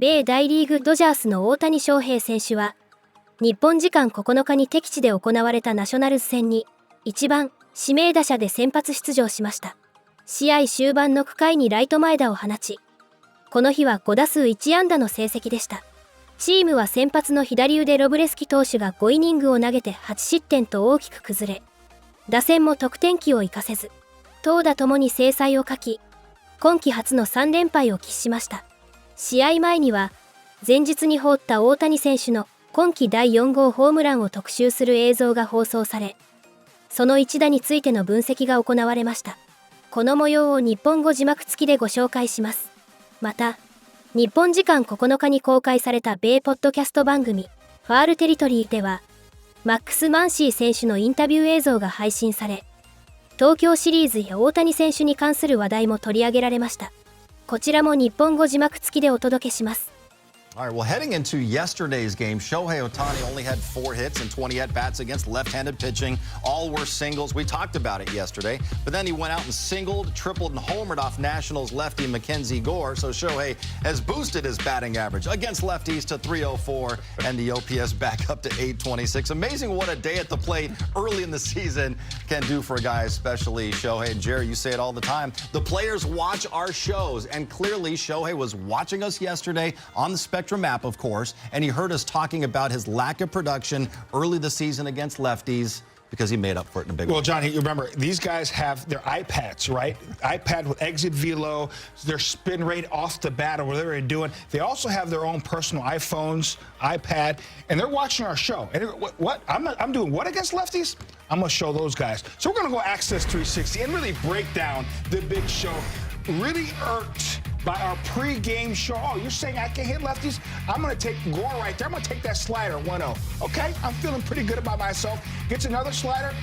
米大リーグドジャースの大谷翔平選手は、日本時間9日に敵地で行われたナショナルズ戦に、1番指名打者で先発出場しました。試合終盤の9回にライト前打を放ち、この日は5打数1安打の成績でした。チームは先発の左腕ロブレスキ投手が5イニングを投げて8失点と大きく崩れ、打線も得点機を生かせず、投打ともに精彩を欠き、今季初の3連敗を喫しました。試合前には、前日に放った大谷選手の今季第4号ホームランを特集する映像が放送され、その一打についての分析が行われました。この模様を日本語字幕付きでご紹介します。また、日本時間9日に公開された米ポッドキャスト番組、ファールテリトリーでは、マックス・マンシー選手のインタビュー映像が配信され、東京シリーズや大谷選手に関する話題も取り上げられました。こちらも日本語字幕付きでお届けします。All right, well, heading into yesterday's game, Shohei Ohtani only had 4 hits and 20 at-bats against left-handed pitching. All were singles. We talked about it yesterday. But then he went out and singled, tripled, and homered off Nationals lefty Mackenzie Gore. So Shohei has boosted his batting average against lefties to 304 and the OPS back up to 826. Amazing what a day at the plate early in the season can do for a guy, especially Shohei. And Jerry, you say it all the time. The players watch our shows. And clearly Shohei was watching us yesterday on the Spectrum app, of course, and he heard us talking about his lack of production early this season against lefties because he made up for it in a big way. Well, Johnny, you remember, these guys have their iPads, right? iPad with exit velo, their spin rate off the bat or whatever they're doing. They also have their own personal iPhones, iPad, and they're watching our show. And what? I'm doing what against lefties? I'm going to show those guys. So we're going to go Access 360 and really break down the big show. Really irked by our pre-game show. Oh, you're saying I can hit lefties? I'm going to take Gore right there. I'm going to take that slider 1-0. Okay? I'm feeling pretty good about myself. Gets another slider.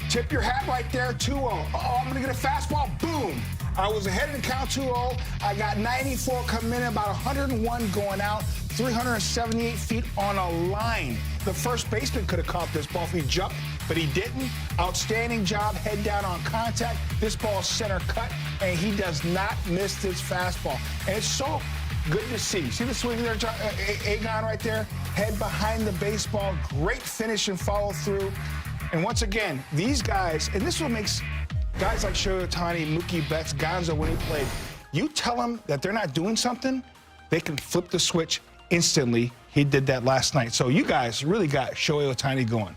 Tip your hat right there, 2-0. Uh-oh, I'm going to get a fastball. Boom. I was ahead in the count 2-0. I got 94 coming in, about 101 going out, 378 feet on a line. The first baseman could have caught this ball if he jumped, but he didn't. Outstanding job, head down on contact. This ball is center cut, and he does not miss this fastball. And it's so good to see. See the swing there, Agon right there? Head behind the baseball. Great finish and follow through. And once again, these guys, and this is what makes guys like Shohei Ohtani, Mookie Betts, Gonzo when he played, you tell them that they're not doing something, they can flip the switch instantly. He did that last night. So you guys really got Shohei Ohtani going.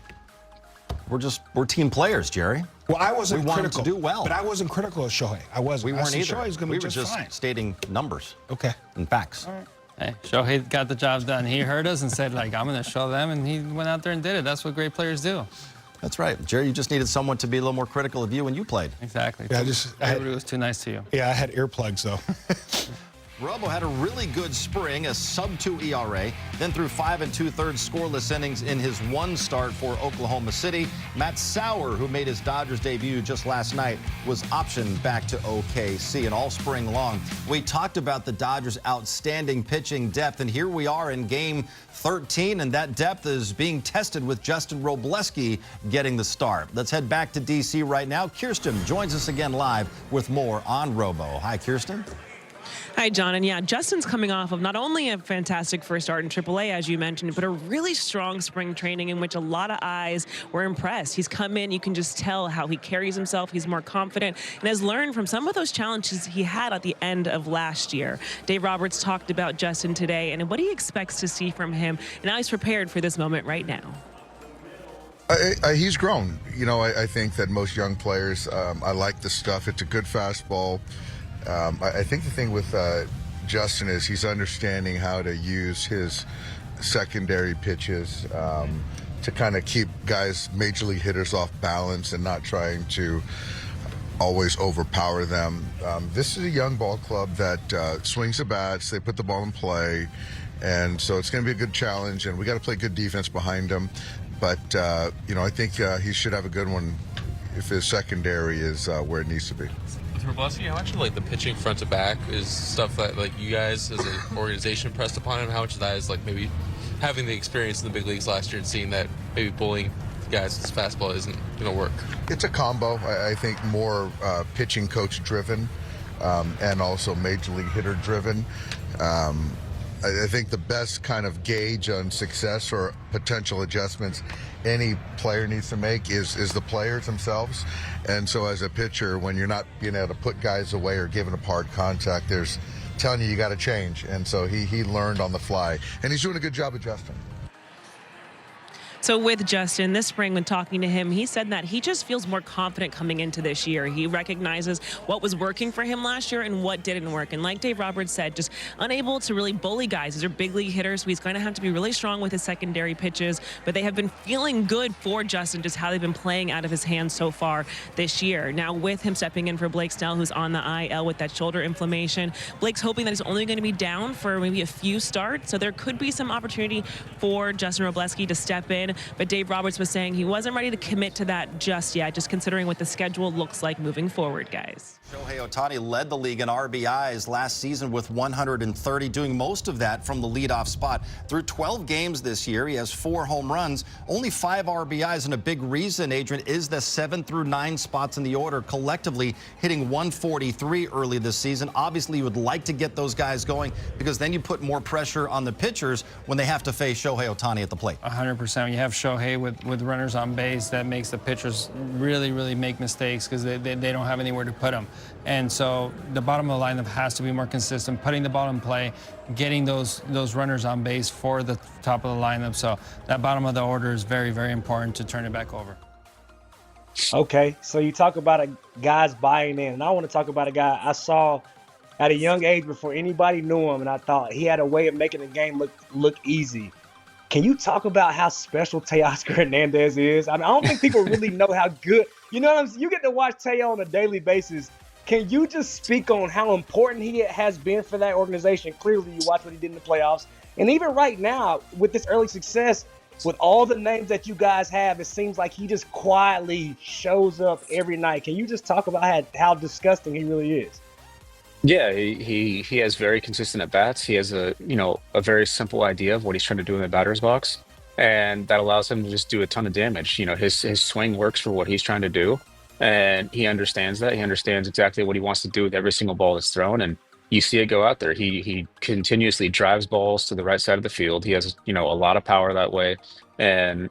We're team players, Jerry. Well, I wasn't critical. critical. To do well. But I wasn't critical of Shohei. I wasn't. We weren't either. Shohei's going to be just fine. Stating numbers. Okay. And facts. All right. Hey, Shohei got the job done. He heard us and said, like, I'm going to show them, and he went out there and did it. That's what great players do. That's right. Jerry, you just needed someone to be a little more critical of you when you played. Exactly. Yeah, everybody was too nice to you. Yeah, I had earplugs, though. Robo had a really good spring, a sub-2 ERA, then threw 5 2/3 scoreless innings in his one start for Oklahoma City. Matt Sauer, who made his Dodgers debut just last night, was optioned back to OKC. And all spring long, we talked about the Dodgers' outstanding pitching depth, and here we are in Game 13, and that depth is being tested with Justin Robleski getting the start. Let's head back to D.C. right now. Kirsten joins us again live with more on Robo. Hi, Kirsten. Hi, John. And yeah, Justin's coming off of not only a fantastic first start in AAA, as you mentioned, but a really strong spring training in which a lot of eyes were impressed. He's come in, you can just tell how he carries himself. He's more confident and has learned from some of those challenges he had at the end of last year. Dave Roberts talked about Justin today and what he expects to see from him and how he's prepared for this moment right now. He's grown. You know, I think that most young players, I like the stuff. It's a good fastball. I think the thing with Justin is he's understanding how to use his secondary pitches to kind of keep guys, major league hitters, off balance and not trying to always overpower them. This is a young ball club that swings the bats, they put the ball in play, and so it's going to be a good challenge, and we got to play good defense behind him. But, you know, I think he should have a good one if his secondary is where it needs to be. With Robleski, how much of like the pitching front to back is stuff that like you guys as an organization pressed upon him? How much of that is like maybe having the experience in the big leagues last year and seeing that maybe bullying guys with fastball isn't going to work? It's a combo. I think more pitching coach driven and also major league hitter driven. I think the best kind of gauge on success or potential adjustments any player needs to make is the players themselves. And so as a pitcher, when you're not being able to put guys away or giving up hard contact, there's telling you got to change. And so he learned on the fly, and he's doing a good job adjusting. So with Justin, this spring when talking to him, he said that he just feels more confident coming into this year. He recognizes what was working for him last year and what didn't work. And like Dave Roberts said, just unable to really bully guys. These are big league hitters, so he's going to have to be really strong with his secondary pitches. But they have been feeling good for Justin, just how they've been playing out of his hands so far this year. Now with him stepping in for Blake Snell, who's on the IL with that shoulder inflammation, Blake's hoping that he's only going to be down for maybe a few starts. So there could be some opportunity for Justin Robleski to step in. But Dave Roberts was saying he wasn't ready to commit to that just yet, just considering what the schedule looks like moving forward, guys. Shohei Ohtani led the league in RBIs last season with 130, doing most of that from the leadoff spot. Through 12 games this year, he has 4 home runs, only 5 RBIs, and a big reason, Adrian, is the 7 through 9 spots in the order, collectively hitting 143 early this season. Obviously, you would like to get those guys going because then you put more pressure on the pitchers when they have to face Shohei Ohtani at the plate. 100%. When you have Shohei with runners on base, that makes the pitchers really make mistakes because they don't have anywhere to put them. And so the bottom of the lineup has to be more consistent, putting the ball in play, getting those runners on base for the top of the lineup. So that bottom of the order is very important to turn it back over. Okay, so you talk about guys buying in, and I want to talk about a guy I saw at a young age before anybody knew him, and I thought he had a way of making the game look easy. Can you talk about how special Teoscar Hernandez is? I mean, I don't think people really know how good. You know what I'm saying? You get to watch Teo on a daily basis. Can you just speak on how important he has been for that organization? Clearly, you watch what he did in the playoffs. And even right now, with this early success, with all the names that you guys have, it seems like he just quietly shows up every night. Can you just talk about how disgusting he really is? Yeah, he has very consistent at bats. He has a very simple idea of what he's trying to do in the batter's box, and that allows him to just do a ton of damage. His swing works for what he's trying to do, and he understands that. He understands exactly what he wants to do with every single ball that's thrown, and you see it go out there. He continuously drives balls to the right side of the field. He has a lot of power that way, and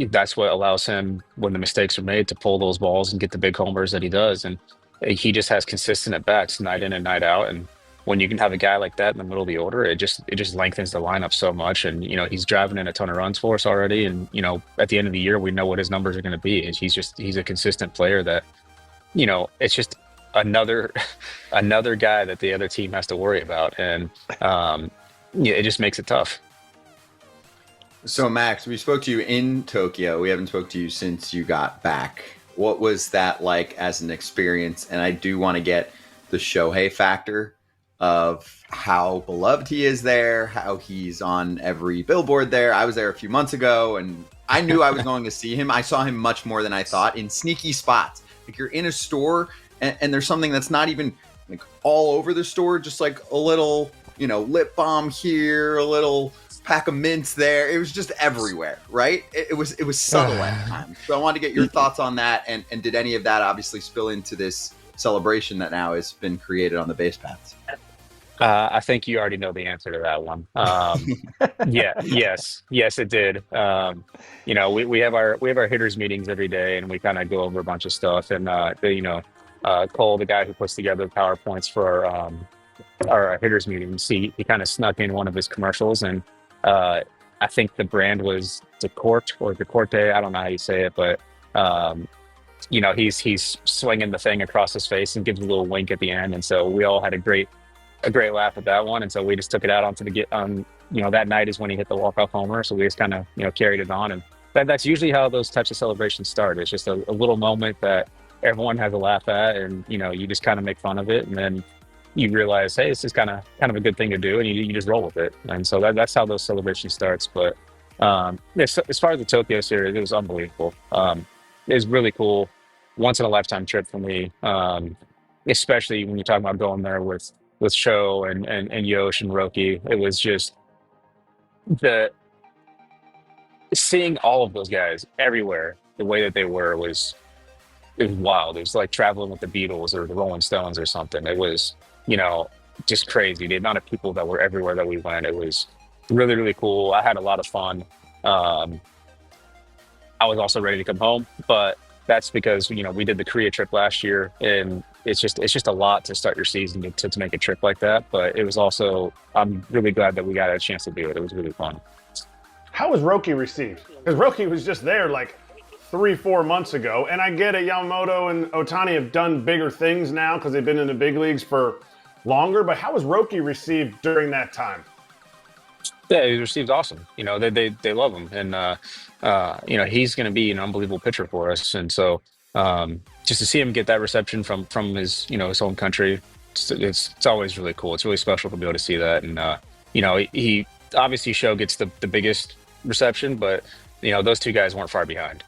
that's what allows him, when the mistakes are made, to pull those balls and get the big homers that he does. And he just has consistent at bats night in and night out. And when you can have a guy like that in the middle of the order, it just lengthens the lineup so much. And he's driving in a ton of runs for us already. And at the end of the year, we know what his numbers are going to be. He's a consistent player that it's just another guy that the other team has to worry about. And it just makes it tough. So Max, we spoke to you in Tokyo. We haven't spoke to you since you got back. What was that like as an experience? And I do want to get the Shohei factor of how beloved he is there, how he's on every billboard there. I was there a few months ago, and I knew I was going to see him. I saw him much more than I thought in sneaky spots. Like you're in a store, and there's something that's not even like all over the store, just like a little, lip balm here, a little pack of mints there. It was just everywhere, right? It was subtle at times. So I wanted to get your thoughts on that, and did any of that obviously spill into this celebration that now has been created on the base paths? I think you already know the answer to that one. Yes, it did. We have our hitters meetings every day, and we kind of go over a bunch of stuff. And Cole, the guy who puts together the PowerPoints for our hitters meetings, he kind of snuck in one of his commercials, and I think the brand was Decorte or Decorte. I don't know how you say it, but he's swinging the thing across his face and gives a little wink at the end. And so we all had a great laugh at that one. And so we just took it out that night is when he hit the walk-off homer. So we just kind of carried it on, and that's usually how those types of celebrations start. It's just a little moment that everyone has a laugh at, and you just kind of make fun of it, and then you realize, hey, this is kind of a good thing to do, and you just roll with it. And so that's how those celebrations starts. But as far as the Tokyo series, it was unbelievable. It was really cool, once in a lifetime trip for me, especially when you're talking about going there with Sho and Yosh and Roki. It was just seeing all of those guys everywhere the way that they were was wild. It was like traveling with the Beatles or the Rolling Stones or something. It was just crazy. The amount of people that were everywhere that we went, it was really, really cool. I had a lot of fun. I was also ready to come home, but that's because, you know, we did the Korea trip last year, and it's just a lot to start your season to make a trip like that. But it was also, I'm really glad that we got a chance to do it. It was really fun. How was Roki received? Because Roki was just there like 3-4 months ago, and I get it, Yamamoto and Ohtani have done bigger things now because they've been in the big leagues for longer, but how was Roki received during that time? Yeah, he was received awesome. You know, they love him, and you know, he's going to be an unbelievable pitcher for us. And so, just to see him get that reception from his, you know, his home country, it's always really cool. It's really special to be able to see that. And you know, he obviously Show gets the biggest reception, but you know, those two guys weren't far behind.